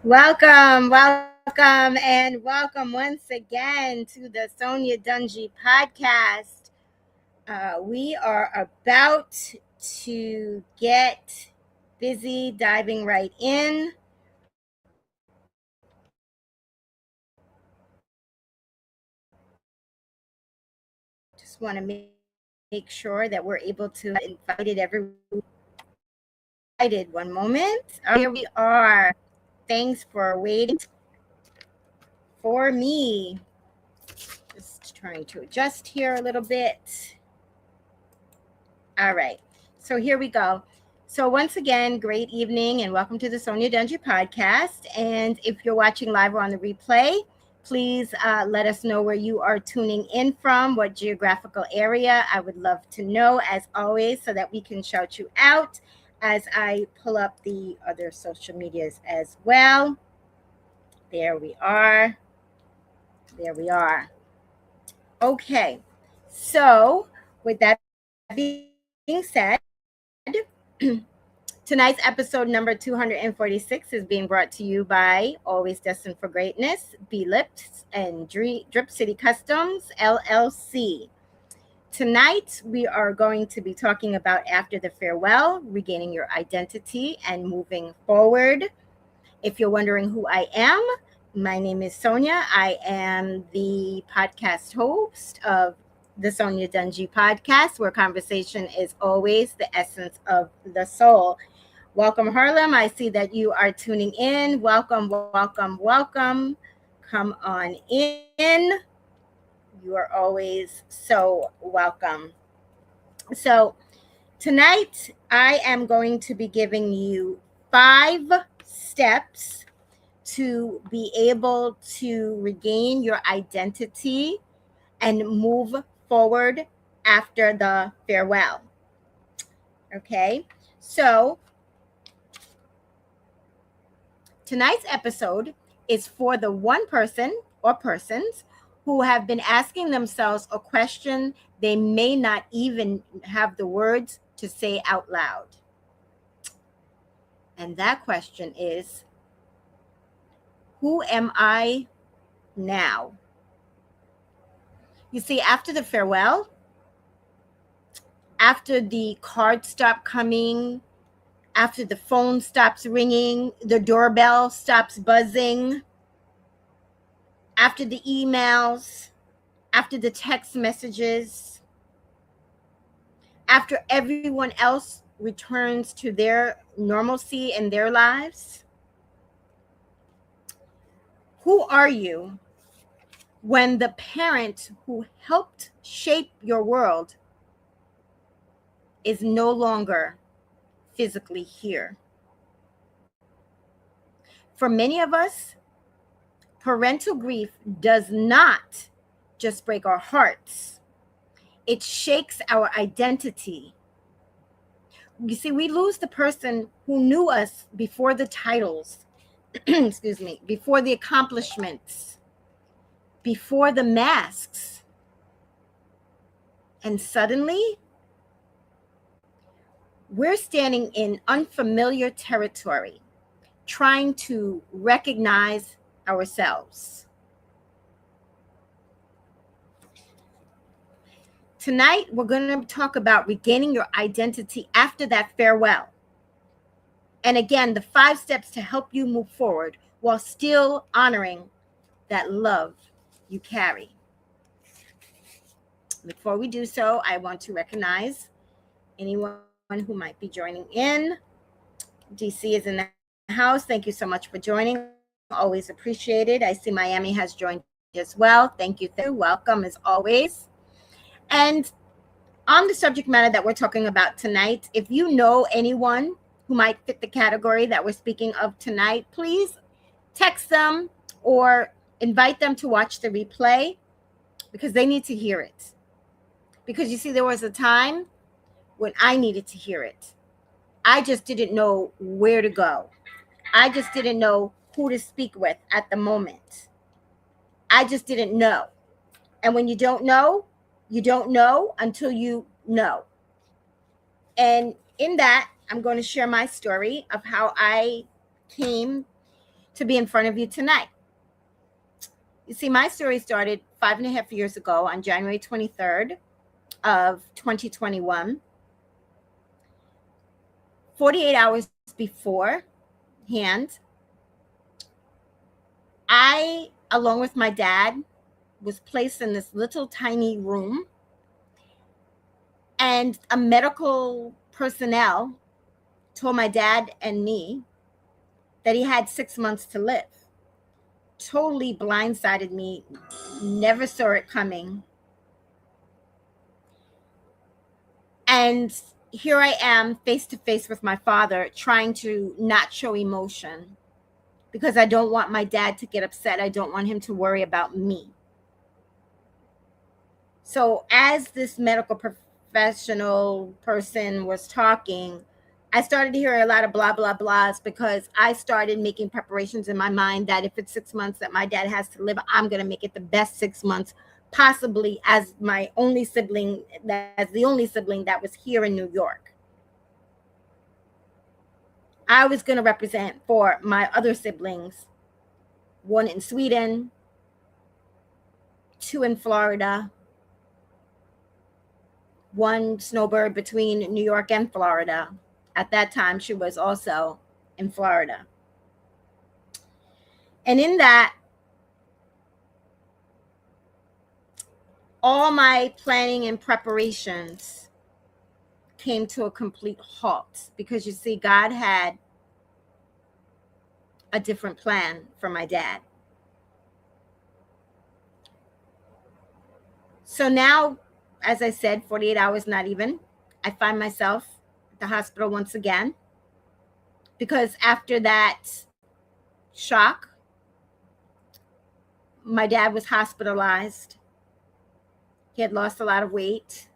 And welcome once again to the Sonya Dungee podcast. We are about to get busy diving right in. Just want to make sure that we're able to invited everyone. One moment. Here we are. Thanks for waiting for me. Just trying to adjust here a little bit. All right. So here we go. So once again, great evening and welcome to the Sonya Dungee podcast. And if you're watching live or on the replay, please let us know where you are tuning in from, what geographical area. I would love to know, as always, so that we can shout you out as I pull up the other social medias as well. There we are. There we are. Okay. So with that being said, tonight's episode number 246 is being brought to you by Always Destined for Greatness, B-Lips, and Drip City Customs, LLC. Tonight, we are going to be talking about after the farewell, regaining your identity and moving forward. If you're wondering who I am, my name is Sonya. I am the podcast host of the Sonya Dungee podcast, where conversation is always the essence of the soul. Welcome, Harlem. I see that you are tuning in. Welcome. Come on in. You are always so welcome. So tonight, I am going to be giving you 5 steps to be able to regain your identity and move forward after the farewell. Okay, so tonight's episode is for the one person or persons who have been asking themselves a question they may not even have the words to say out loud. And that question is, who am I now? You see, after the farewell, after the cards stop coming, after the phone stops ringing, the doorbell stops buzzing, after the emails, after the text messages, after everyone else returns to their normalcy in their lives, who are you when the parent who helped shape your world is no longer physically here? For many of us, parental grief does not just break our hearts. It shakes our identity. You see, we lose the person who knew us before the titles, excuse me, before the accomplishments, before the masks. And suddenly, we're standing in unfamiliar territory, trying to recognize ourselves. Tonight, we're going to talk about regaining your identity after that farewell. And again, the 5 steps to help you move forward while still honoring that love you carry. Before we do so, I want to recognize anyone who might be joining in. DC is in the house. Thank you so much for joining. Always appreciated. I see Miami has joined as well. Thank you. Welcome as always. And on the subject matter that we're talking about tonight, if you know anyone who might fit the category that we're speaking of tonight, please text them or invite them to watch the replay because they need to hear it. Because you see, there was a time when I needed to hear it. I just didn't know where to go. I just didn't know who to speak with at the moment. I just didn't know. And when you don't know until you know. And in that, I'm going to share my story of how I came to be in front of you tonight. You see, my story started 5.5 years ago on January 23rd of 2021. 48 hours beforehand, I, along with my dad, was placed in this little tiny room, and a medical personnel told my dad and me that he had 6 months to live. Totally blindsided me, never saw it coming. And here I am face to face with my father, trying to not show emotion because I don't want my dad to get upset. I don't want him to worry about me. So as this medical professional person was talking, I started to hear a lot of blah, blah, blahs, because I started making preparations in my mind that if it's 6 months that my dad has to live, I'm going to make it the best 6 months possibly, as my only sibling, as the only sibling that was here in New York. I was going to represent for my other siblings, one in Sweden, 2 in Florida, 1 snowbird between New York and Florida. At that time, she was also in Florida. And in that, all my planning and preparations came to a complete halt, because you see, God had a different plan for my dad. So now, as I said, 48 hours, not even, I find myself at the hospital once again, because after that shock, my dad was hospitalized. He had lost a lot of weight,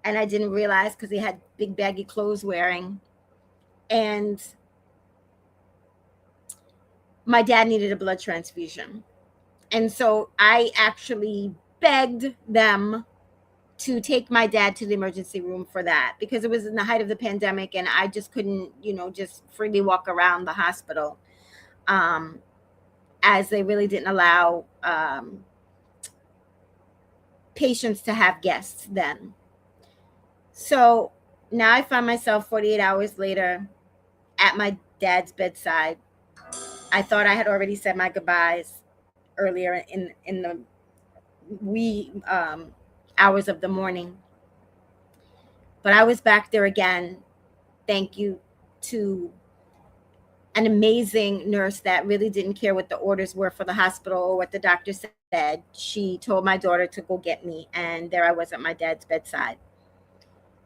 and I didn't realize because he had big baggy clothes wearing. And my dad needed a blood transfusion. And so I actually begged them to take my dad to the emergency room for that, because it was in the height of the pandemic and I just couldn't, just freely walk around the hospital, as they really didn't allow patients to have guests then. So now I find myself 48 hours later at my dad's bedside. I thought I had already said my goodbyes earlier in the wee hours of the morning. But I was back there again. Thank you to an amazing nurse that really didn't care what the orders were for the hospital or what the doctor said. She told my daughter to go get me, and there I was at my dad's bedside.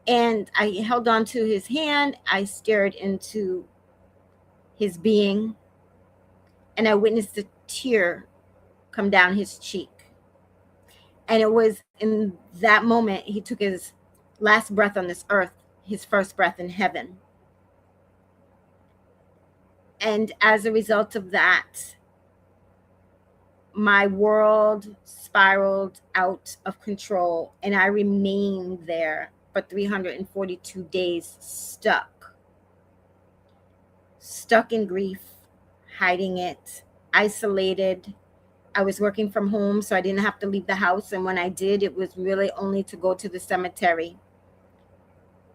And I held on to his hand. I stared into his being, and I witnessed a tear come down his cheek. And it was in that moment he took his last breath on this earth, his first breath in heaven. And as a result of that, my world spiraled out of control, and I remained there for 342 days, stuck in grief, hiding it, isolated. I was working from home, so I didn't have to leave the house. And when I did, it was really only to go to the cemetery,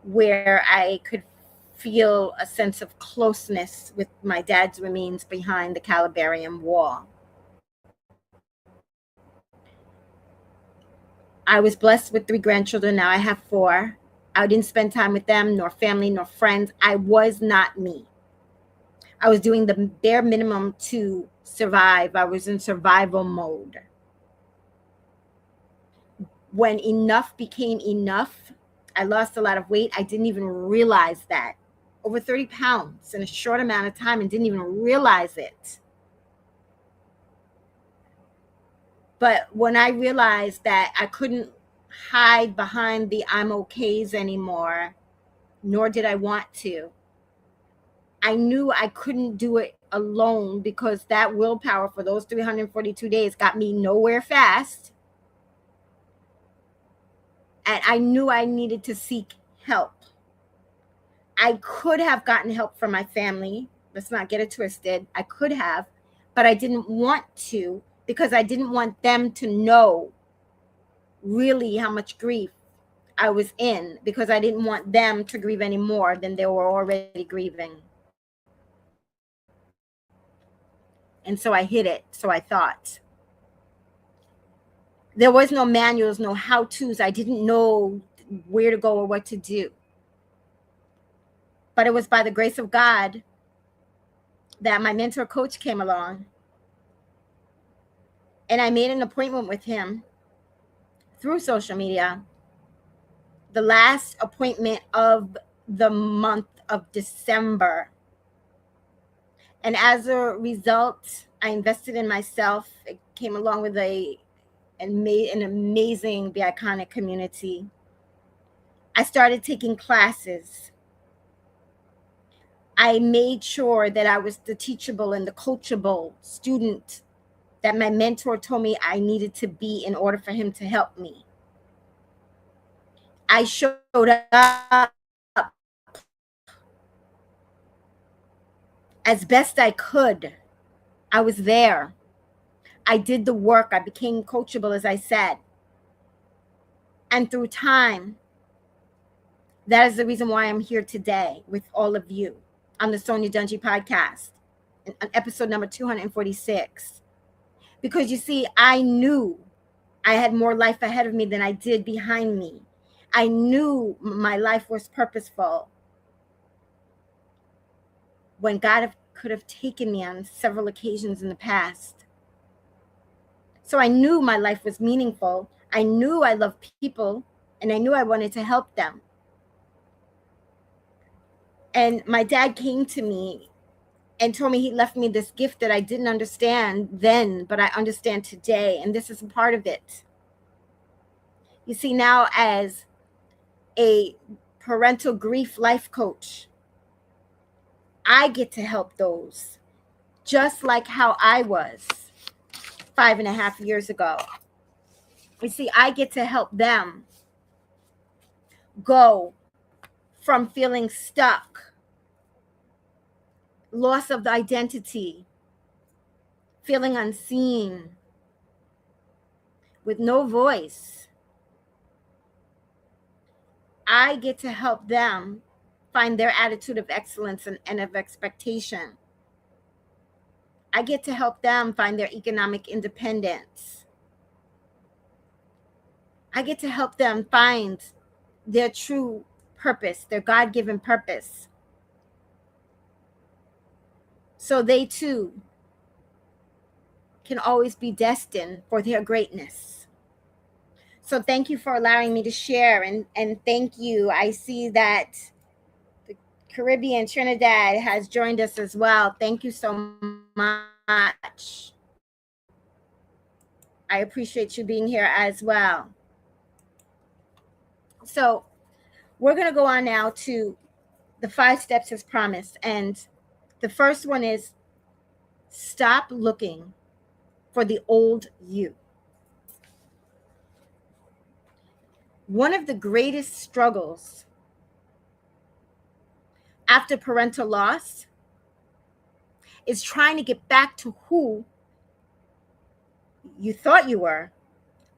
where I could feel a sense of closeness with my dad's remains behind the Calabarium wall. I was blessed with 3 grandchildren. Now I have 4. I didn't spend time with them, nor family, nor friends. I was not me. I was doing the bare minimum to survive. I was in survival mode. When enough became enough, I lost a lot of weight. I didn't even realize that. Over 30 pounds in a short amount of time, and didn't even realize it. But when I realized that I couldn't hide behind the I'm okays anymore, nor did I want to, I knew I couldn't do it alone, because that willpower for those 342 days got me nowhere fast. And I knew I needed to seek help. I could have gotten help from my family. Let's not get it twisted. I could have, but I didn't want to because I didn't want them to know really how much grief I was in, because I didn't want them to grieve any more than they were already grieving. And so I hid it. So I thought. There was no manuals, no how-tos. I didn't know where to go or what to do. But it was by the grace of God that my mentor coach came along, and I made an appointment with him through social media, the last appointment of the month of December. And as a result, I invested in myself. It came along with an amazing Be Iconic community. I started taking classes. I made sure that I was the teachable and the coachable student that my mentor told me I needed to be in order for him to help me. I showed up as best I could. I was there. I did the work. I became coachable, as I said. And through time, that is the reason why I'm here today with all of you on the Sonya Dungee podcast, on episode number 246. Because you see, I knew I had more life ahead of me than I did behind me. I knew my life was purposeful when God could have taken me on several occasions in the past. So I knew my life was meaningful. I knew I loved people, and I knew I wanted to help them. And my dad came to me and told me he left me this gift that I didn't understand then, but I understand today. And this is a part of it. You see, now as a parental grief life coach, I get to help those just like how I was 5.5 years ago. You see, I get to help them go from feeling stuck, loss of identity, feeling unseen, with no voice. I get to help them find their attitude of excellence and of expectation. I get to help them find their economic independence. I get to help them find their true purpose, their God-given purpose. So they too can always be destined for their greatness. So thank you for allowing me to share, and thank you. I see that the Caribbean, Trinidad has joined us as well. Thank you so much. I appreciate you being here as well. So we're going to go on now to the 5 steps as promised. And the first one is stop looking for the old you. One of the greatest struggles after parental loss is trying to get back to who you thought you were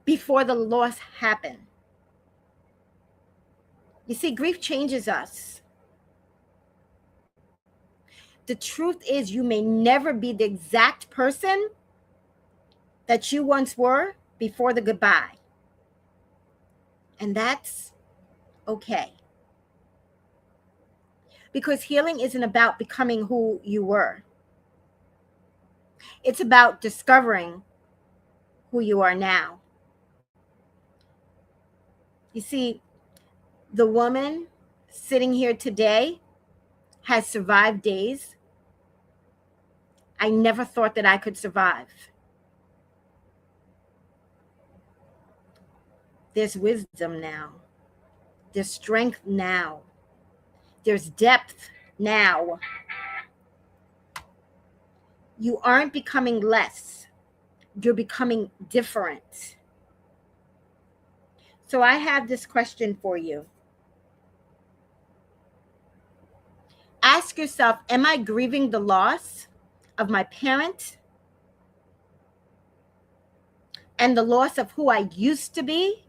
before the loss happened. You see, grief changes us. The truth is, you may never be the exact person that you once were before the goodbye. And that's okay. Because healing isn't about becoming who you were. It's about discovering who you are now. You see, the woman sitting here today has survived days I never thought that I could survive. There's wisdom now. There's strength now. There's depth now. You aren't becoming less. You're becoming different. So I have this question for you. Ask yourself, am I grieving the loss of my parent and the loss of who I used to be?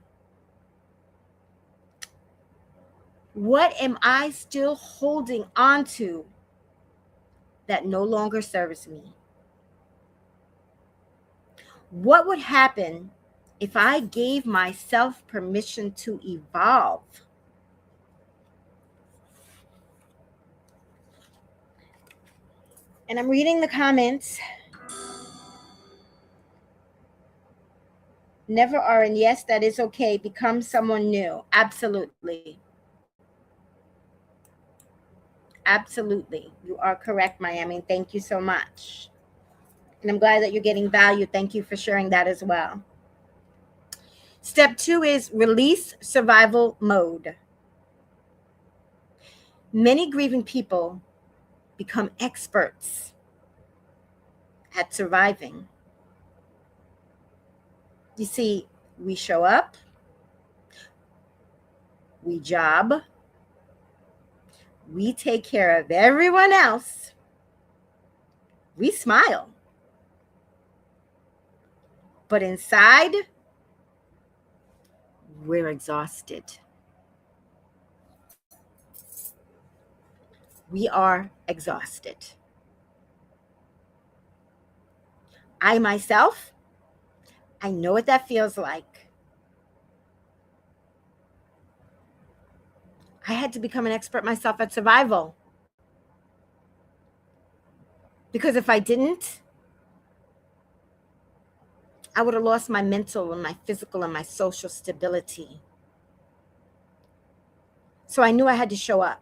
What am I still holding on to that no longer serves me? What would happen if I gave myself permission to evolve? And I'm reading the comments. Never are, and yes, that is okay. Become someone new. Absolutely. Absolutely. You are correct, Miami. Thank you so much. And I'm glad that you're getting value. Thank you for sharing that as well. Step 2 is release survival mode. Many grieving people become experts at surviving. You see, we show up, we job, we take care of everyone else, we smile. But inside, we're exhausted. We are exhausted. I myself, I know what that feels like. I had to become an expert myself at survival. Because if I didn't, I would have lost my mental and my physical and my social stability. So I knew I had to show up.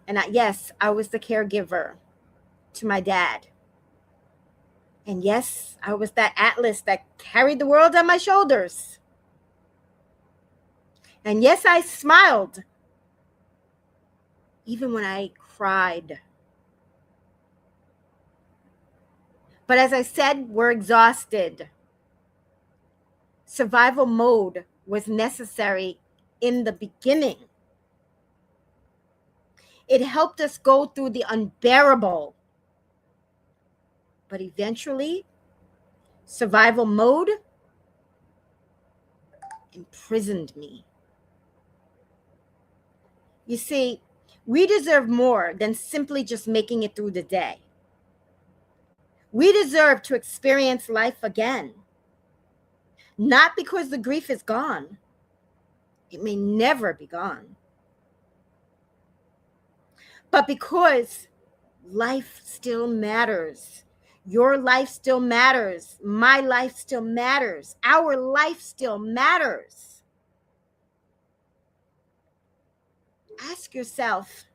And yes, I was the caregiver to my dad. And yes, I was that Atlas that carried the world on my shoulders. And yes, I smiled, even when I cried. But as I said, we're exhausted. Survival mode was necessary in the beginning. It helped us go through the unbearable. But eventually, survival mode imprisoned me. You see, we deserve more than simply just making it through the day. We deserve to experience life again. Not because the grief is gone. It may never be gone. But because life still matters. Your life still matters. My life still matters. Our life still matters. Ask yourself,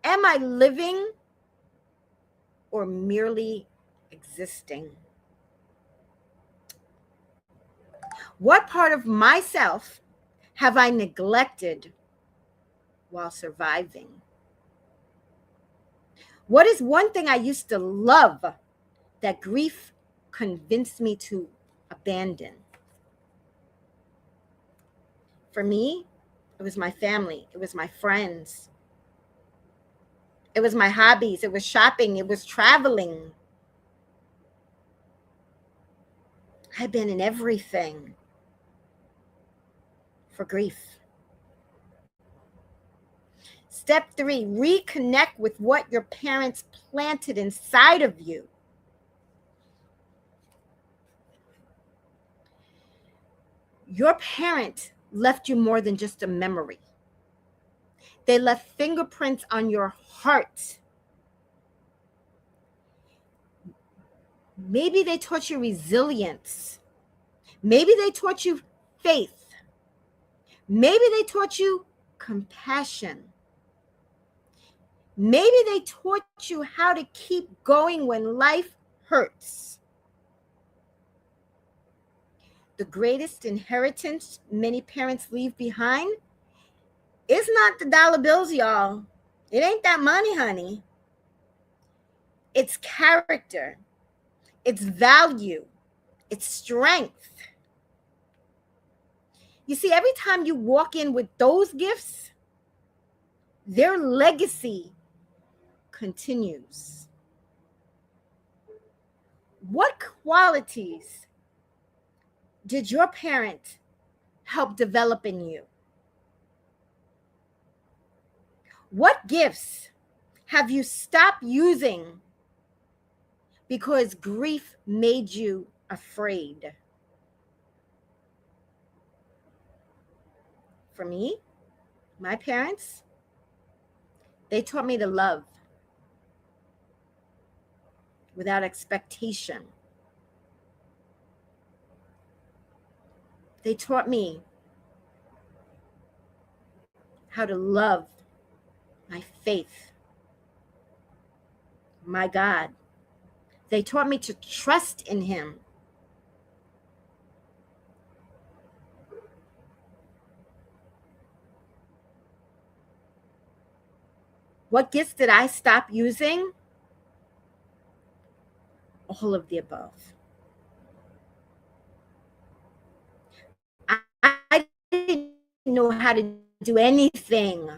am I living or merely existing? What part of myself have I neglected while surviving? What is one thing I used to love that grief convinced me to abandon? For me, it was my family. It was my friends. It was my hobbies. It was shopping. It was traveling. I abandoned everything for grief. Step 3, reconnect with what your parents planted inside of you. Your parent left you more than just a memory. They left fingerprints on your heart. Maybe they taught you resilience. Maybe they taught you faith. Maybe they taught you compassion. Maybe they taught you how to keep going when life hurts. The greatest inheritance many parents leave behind is not the dollar bills, y'all. It ain't that money, honey. It's character. It's value. It's strength. You see, every time you walk in with those gifts, their legacy continues. What qualities did your parent help develop in you? What gifts have you stopped using because grief made you afraid? For me, my parents, they taught me to love without expectation. They taught me how to love my faith, my God. They taught me to trust in Him. What gifts did I stop using? All of the above. I didn't know how to do anything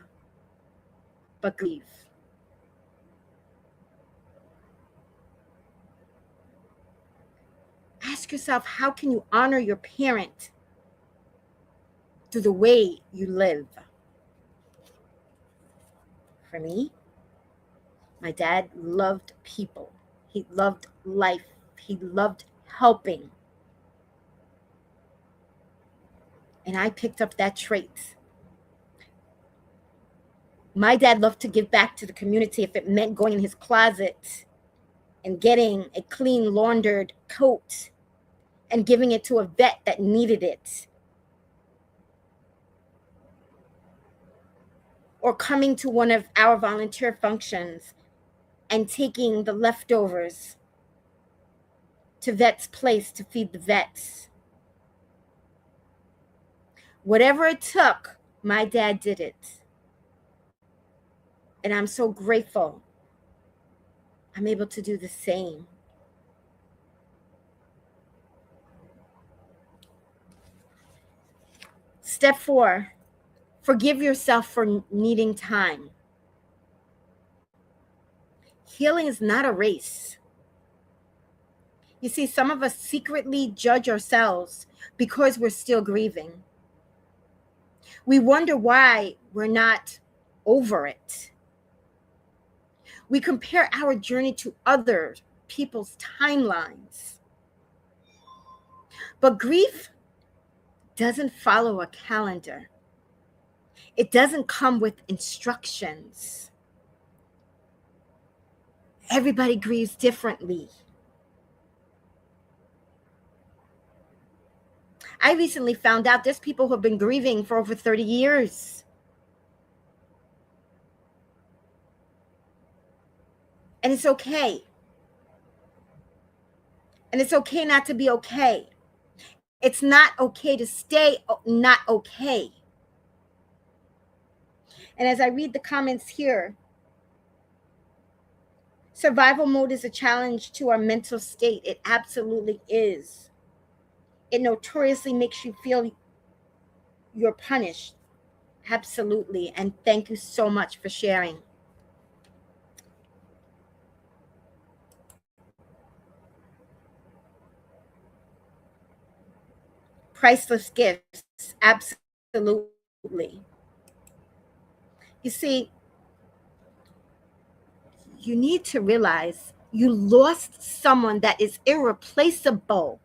but grieve. Ask yourself, how can you honor your parent through the way you live? For me, my dad loved people. He loved life. He loved helping. And I picked up that trait. My dad loved to give back to the community if it meant going in his closet and getting a clean laundered coat and giving it to a vet that needed it. Or coming to one of our volunteer functions and taking the leftovers to vet's place to feed the vets. Whatever it took, my dad did it. And I'm so grateful I'm able to do the same. Step 4, forgive yourself for needing time. Healing is not a race. You see, some of us secretly judge ourselves because we're still grieving. We wonder why we're not over it. We compare our journey to other people's timelines. But grief doesn't follow a calendar. It doesn't come with instructions. Everybody grieves differently. I recently found out there's people who have been grieving for over 30 years. And it's okay. And it's okay not to be okay. It's not okay to stay not okay. And as I read the comments here, survival mode is a challenge to our mental state. It absolutely is. It notoriously makes you feel you're punished. Absolutely. And thank you so much for sharing. Priceless gifts. Absolutely. You see, you need to realize you lost someone that is irreplaceable.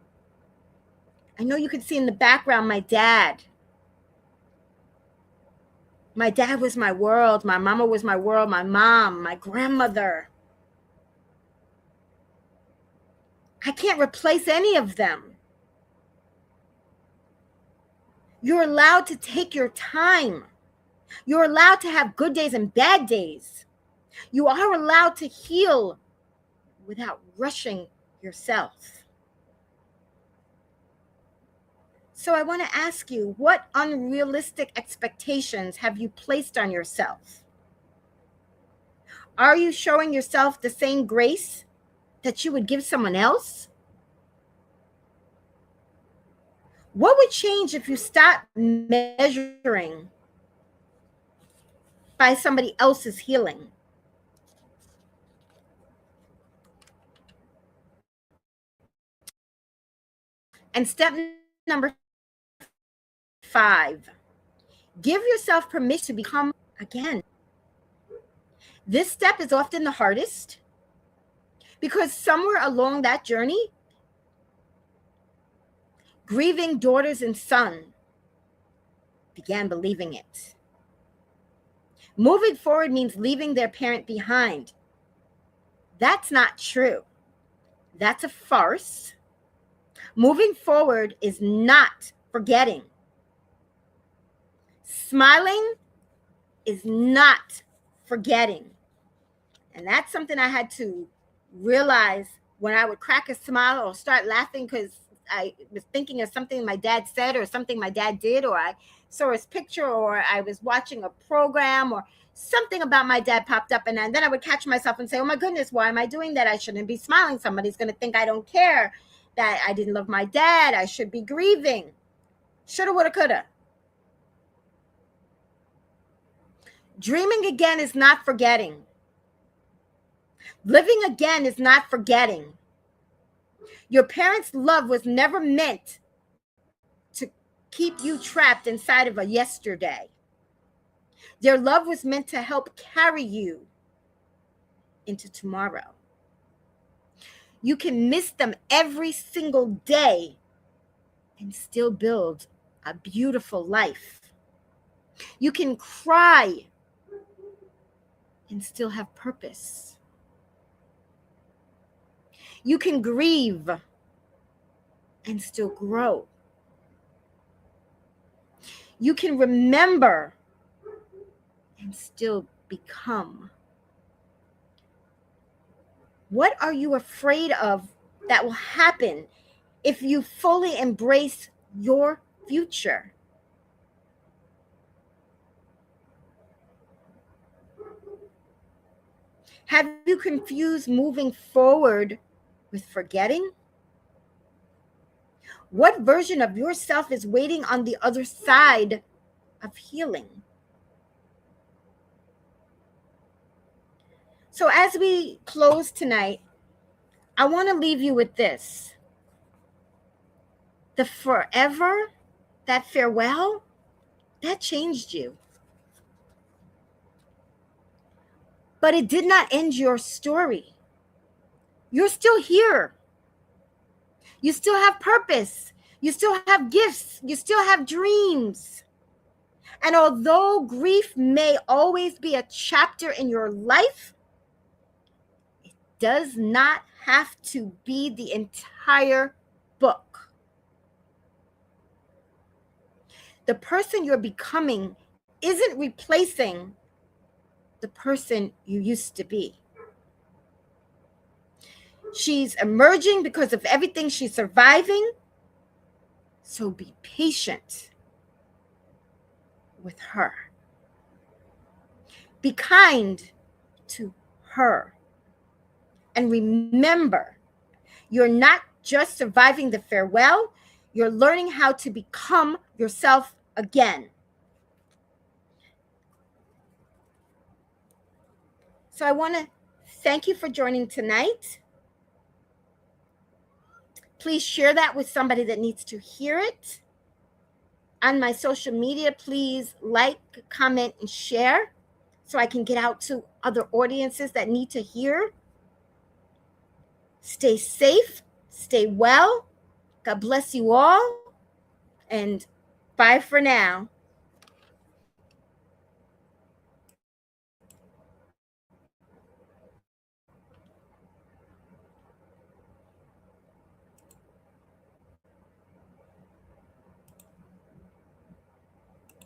I know you can see in the background my dad. My dad was my world. My mama was my world. My mom, my grandmother. I can't replace any of them. You're allowed to take your time. You're allowed to have good days and bad days. You are allowed to heal without rushing yourself. So I want to ask you, what unrealistic expectations have you placed on yourself? Are you showing yourself the same grace that you would give someone else? What would change if you stopped measuring by somebody else's healing? And step number 5, give yourself permission to become again. This step is often the hardest because somewhere along that journey, grieving daughters and son began believing it. Moving forward means leaving their parent behind. That's not true. That's a farce. Moving forward is not forgetting. Smiling is not forgetting. And that's something I had to realize when I would crack a smile or start laughing because I was thinking of something my dad said or something my dad did, or I saw his picture, or I was watching a program, or something about my dad popped up, and then I would catch myself and say, oh my goodness, why am I doing that? I shouldn't be smiling. Somebody's going to think I don't care, that I didn't love my dad. I should be grieving. Shoulda, woulda, coulda. Dreaming again is not forgetting. Living again is not forgetting. Your parents' love was never meant to keep you trapped inside of a yesterday. Their love was meant to help carry you into tomorrow. You can miss them every single day and still build a beautiful life. You can cry and still have purpose. You can grieve and still grow. You can remember and still become. What are you afraid of that will happen if you fully embrace your future? Have you confused moving forward with forgetting? What version of yourself is waiting on the other side of healing? So as we close tonight, I want to leave you with this. The forever, that farewell, that changed you. But it did not end your story. You're still here. You still have purpose. You still have gifts. You still have dreams. And although grief may always be a chapter in your life, it does not have to be the entire book. The person you're becoming isn't replacing the person you used to be. She's emerging because of everything she's surviving. So be patient with her. Be kind to her. And remember, you're not just surviving the farewell, you're learning how to become yourself again. So I want to thank you for joining tonight. Please share that with somebody that needs to hear it. On my social media, please like, comment, and share so I can get out to other audiences that need to hear. Stay safe, stay well. God bless you all, and bye for now.